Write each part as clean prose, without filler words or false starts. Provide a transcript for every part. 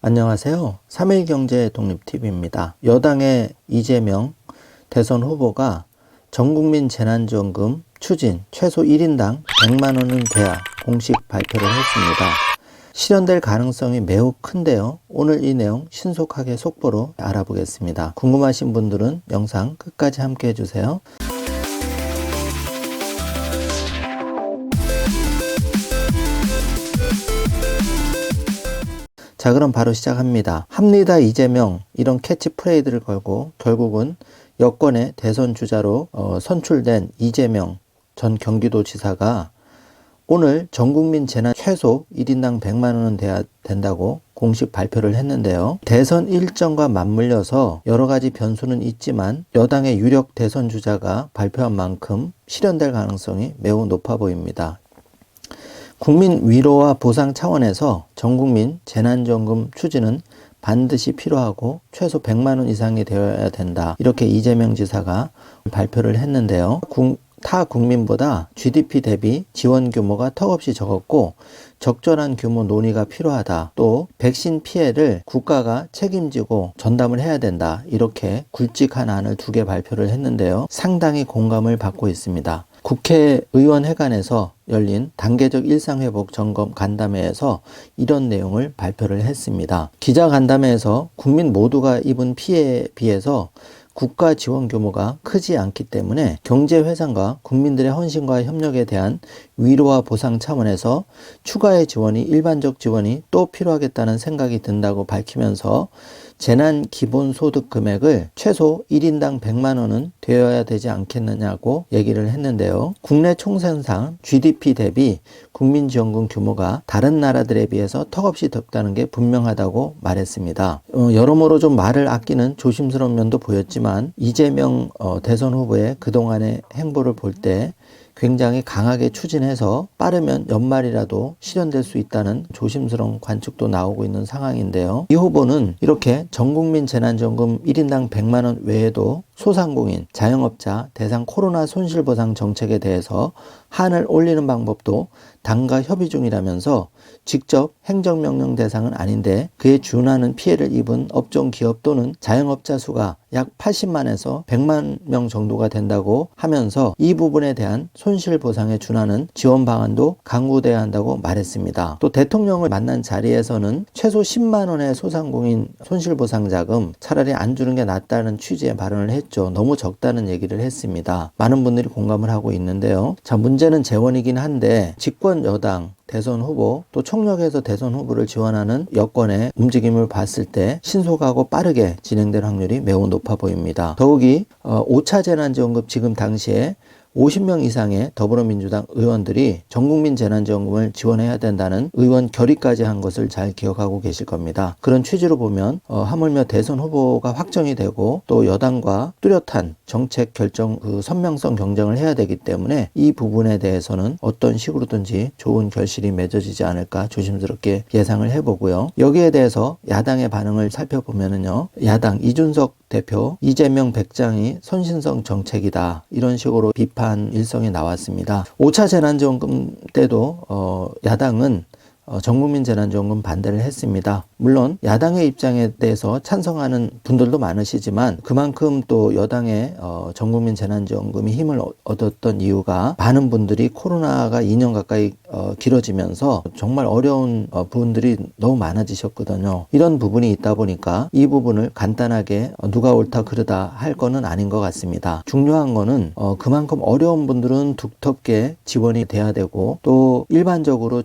안녕하세요. 3일경제 독립TV입니다. 여당의 이재명 대선 후보가 전국민 재난지원금 추진 최소 1인당 100만원은 돼야 공식 발표를 했습니다. 실현될 가능성이 매우 큰데요. 오늘 이 내용 신속하게 속보로 알아보겠습니다. 궁금하신 분들은 영상 끝까지 함께 해주세요. 자, 그럼 바로 시작합니다. 합니다 이재명, 이런 캐치프레이즈를 걸고 결국은 여권의 대선 주자로 선출된 이재명 전 경기도지사가 오늘 전국민 재난 최소 1인당 100만원은 돼야 된다고 공식 발표를 했는데요. 대선 일정과 맞물려서 여러 가지 변수는 있지만 여당의 유력 대선 주자가 발표한 만큼 실현될 가능성이 매우 높아 보입니다. 국민 위로와 보상 차원에서 전국민 재난지원금 추진은 반드시 필요하고 최소 100만원 이상이 되어야 된다. 이렇게 이재명 지사가 발표를 했는데요. 타 국민보다 GDP 대비 지원 규모가 턱없이 적었고 적절한 규모 논의가 필요하다. 또 백신 피해를 국가가 책임지고 전담을 해야 된다. 이렇게 굵직한 안을 2개 발표를 했는데요. 상당히 공감을 받고 있습니다. 국회의원회관에서 열린 단계적 일상회복 점검 간담회에서 이런 내용을 발표를 했습니다. 기자간담회에서 국민 모두가 입은 피해에 비해서 국가 지원 규모가 크지 않기 때문에 경제 회상과 국민들의 헌신과 협력에 대한 위로와 보상 차원에서 추가의 지원이 일반적 지원이 또 필요하겠다는 생각이 든다고 밝히면서 재난 기본소득 금액을 최소 1인당 100만원은 되어야 되지 않겠느냐고 얘기를 했는데요. 국내 총생산 GDP 대비 국민지원금 규모가 다른 나라들에 비해서 턱없이 적다는 게 분명하다고 말했습니다. 여러모로 좀 말을 아끼는 조심스러운 면도 보였지만 이재명 대선 후보의 그동안의 행보를 볼 때 굉장히 강하게 추진해서 빠르면 연말이라도 실현될 수 있다는 조심스러운 관측도 나오고 있는 상황인데요. 이 후보는 이렇게 전국민 재난지원금 1인당 100만원 외에도 소상공인, 자영업자 대상 코로나 손실보상 정책에 대해서 한을 올리는 방법도 당과 협의 중이라면서 직접 행정명령 대상은 아닌데 그에 준하는 피해를 입은 업종 기업 또는 자영업자 수가 약 80만에서 100만 명 정도가 된다고 하면서 이 부분에 대한 손실보상에 준하는 지원 방안도 강구돼야 한다고 말했습니다. 또 대통령을 만난 자리에서는 최소 10만원의 소상공인 손실보상 자금 차라리 안 주는 게 낫다는 취지의 발언을 했죠. 너무 적다는 얘기를 했습니다. 많은 분들이 공감을 하고 있는데요. 자, 문제는 재원이긴 한데 집권 여당 대선 후보 또 총력에서 대선 후보를 지원하는 여권의 움직임을 봤을 때 신속하고 빠르게 진행될 확률이 매우 높아 보입니다. 더욱이 5차 재난지원금 지금 당시에 50명 이상의 더불어민주당 의원들이 전국민 재난지원금을 지원해야 된다는 의원 결의까지 한 것을 잘 기억하고 계실 겁니다. 그런 취지로 보면 하물며 대선 후보가 확정이 되고 또 여당과 뚜렷한 정책 결정 선명성 경쟁을 해야 되기 때문에 이 부분에 대해서는 어떤 식으로든지 좋은 결실이 맺어지지 않을까 조심스럽게 예상을 해보고요. 여기에 대해서 야당의 반응을 살펴보면요. 야당 이준석 대표 이재명 백장이 선신성 정책이다. 이런 식으로 비판 일성이 나왔습니다. 5차 재난지원금 때도 야당은 전국민 재난지원금 반대를 했습니다. 물론 야당의 입장에 대해서 찬성하는 분들도 많으시지만 그만큼 또 여당의 전국민 재난지원금이 힘을 얻었던 이유가 많은 분들이 코로나가 2년 가까이 길어지면서 정말 어려운 부분들이 너무 많아지셨거든요. 이런 부분이 있다 보니까 이 부분을 간단하게 누가 옳다 그르다 할 거는 아닌 것 같습니다. 중요한 거는 그만큼 어려운 분들은 두텁게 지원이 돼야 되고 또 일반적으로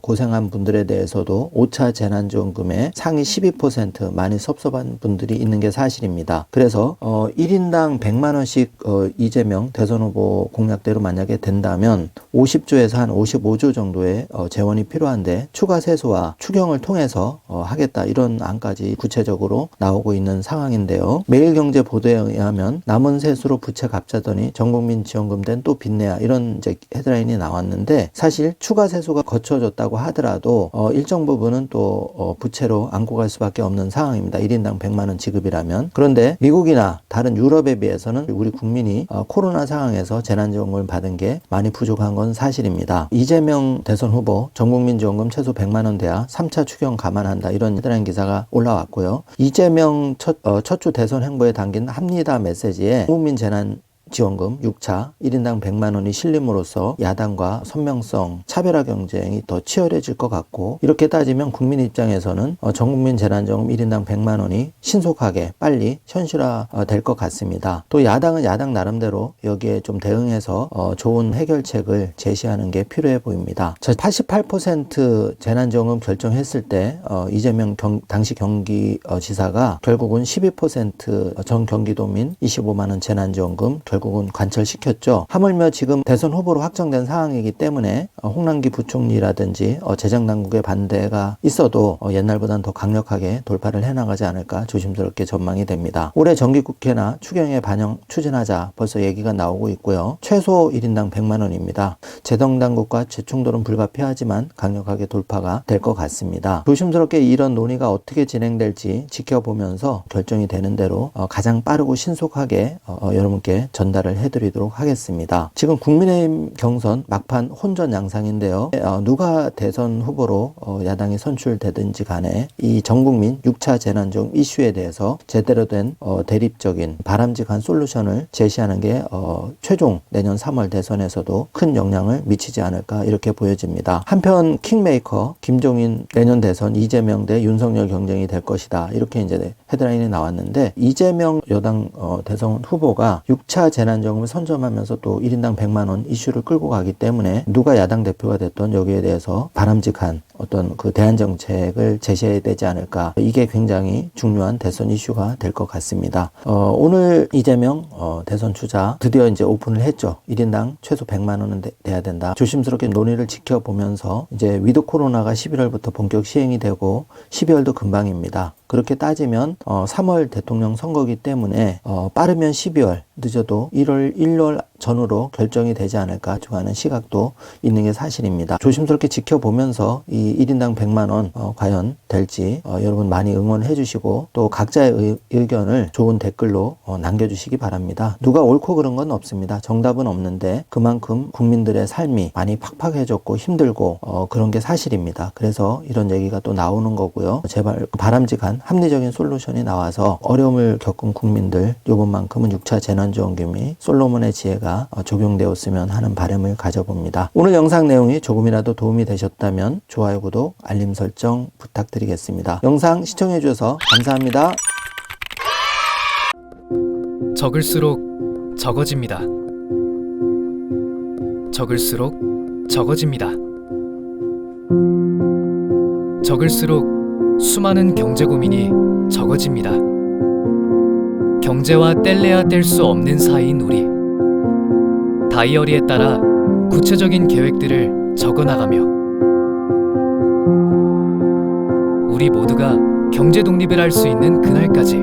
고생한 분들에 대해서도 5차 재난지원금의 상위 12% 많이 섭섭한 분들이 있는 게 사실입니다. 그래서 1인당 100만원씩 이재명 대선 후보 공약대로 만약에 된다면 50조에서 한 55조 정도의 재원이 필요한데 추가 세수와 추경을 통해서 하겠다 이런 안까지 구체적으로 나오고 있는 상황인데요. 매일경제 보도에 의하면 남은 세수로 부채 갚자더니 전국민 지원금 된 또 빚내야 이런 이제 헤드라인이 나왔는데 사실 추가 세수가 거쳐졌다고 하더라도 일정 부분은 또 부채 부채로 안고 갈 수밖에 없는 상황입니다. 1인당 100만 원 지급이라면. 그런데 미국이나 다른 유럽에 비해서는 우리 국민이 코로나 상황에서 재난지원금을 받은 게 많이 부족한 건 사실입니다. 이재명 대선 후보 전국민지원금 최소 100만 원 돼야 3차 추경 감안한다, 이런 헤드라인 기사가 올라왔고요. 이재명 첫 주 대선 행보에 담긴 합니다 메시지에 국민 재난 지원금 6차 1인당 100만 원이 실림으로써 야당과 선명성, 차별화 경쟁이 더 치열해질 것 같고, 이렇게 따지면 국민 입장에서는 전국민 재난지원금 1인당 100만 원이 신속하게 빨리 현실화 될 것 같습니다. 또 야당은 야당 나름대로 여기에 좀 대응해서 좋은 해결책을 제시하는 게 필요해 보입니다. 88% 재난지원금 결정했을 때 이재명 당시 경기지사가 결국은 12% 전 경기도민 25만 원 재난지원금 결국은 관철시켰죠. 하물며 지금 대선 후보로 확정된 상황이기 때문에 홍남기 부총리라든지 재정당국의 반대가 있어도 옛날보다는 더 강력하게 돌파를 해나가지 않을까 조심스럽게 전망이 됩니다. 올해 정기국회나 추경에 반영 추진하자 벌써 얘기가 나오고 있고요. 최소 1인당 100만 원입니다. 재정당국과 재충돌은 불가피하지만 강력하게 돌파가 될 것 같습니다. 조심스럽게 이런 논의가 어떻게 진행될지 지켜보면서 결정이 되는 대로 가장 빠르고 신속하게 여러분께 전달을 해드리도록 하겠습니다. 지금 국민의힘 경선 막판 혼전 양상인데요. 누가 대선 후보로 야당이 선출되든지 간에 이 전국민 6차 재난지원금 이슈에 대해서 제대로 된 대립적인 바람직한 솔루션을 제시하는 게 최종 내년 3월 대선에서도 큰 영향을 미치지 않을까, 이렇게 보여집니다. 한편 킹메이커 김종인 내년 대선 이재명 대 윤석열 경쟁이 될 것이다, 이렇게 이제 헤드라인이 나왔는데, 이재명 여당 대선 후보가 6차 재난지원금을 선점하면서 또 1인당 100만 원 이슈를 끌고 가기 때문에 누가 야당 대표가 됐던 여기에 대해서 바람직한 어떤 그 대안 정책을 제시해야 되지 않을까, 이게 굉장히 중요한 대선 이슈가 될 것 같습니다. 오늘 이재명 대선 주자 드디어 이제 오픈을 했죠. 1인당 최소 100만 원은 돼야 된다. 조심스럽게 논의를 지켜보면서 이제 위드 코로나가 11월부터 본격 시행이 되고 12월도 금방입니다. 그렇게 따지면 3월 대통령 선거기 때문에 빠르면 12월, 늦어도 1월 전후로 결정이 되지 않을까 하는 시각도 있는 게 사실입니다. 조심스럽게 지켜보면서 이 1인당 100만 원 과연 될지 여러분 많이 응원해 주시고, 또 각자의 의견을 좋은 댓글로 남겨주시기 바랍니다. 누가 옳고 그른 건 없습니다. 정답은 없는데 그만큼 국민들의 삶이 많이 팍팍해졌고 힘들고 그런 게 사실입니다. 그래서 이런 얘기가 또 나오는 거고요. 제발 바람직한 합리적인 솔루션이 나와서 어려움을 겪은 국민들 요번만큼은 6차 재난지원금이 솔로몬의 지혜가 적용되었으면 하는 바람을 가져봅니다. 오늘 영상 내용이 조금이라도 도움이 되셨다면 좋아요, 구독, 알림 설정 부탁드리겠습니다. 영상 시청해 주셔서 감사합니다. 적을수록 적어집니다. 적을수록 적어집니다. 적을수록 수많은 경제 고민이 적어집니다. 경제와 뗄래야 뗄 수 없는 사이인 우리. 다이어리에 따라 구체적인 계획들을 적어나가며 우리 모두가 경제 독립을 할 수 있는 그날까지,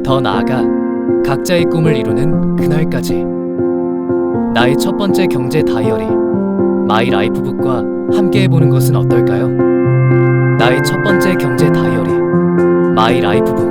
더 나아가 각자의 꿈을 이루는 그날까지 나의 첫 번째 경제 다이어리 마이 라이프북과 함께 해보는 것은 어떨까요? 나의 첫 번째 경제 다이어리 마이 라이프북.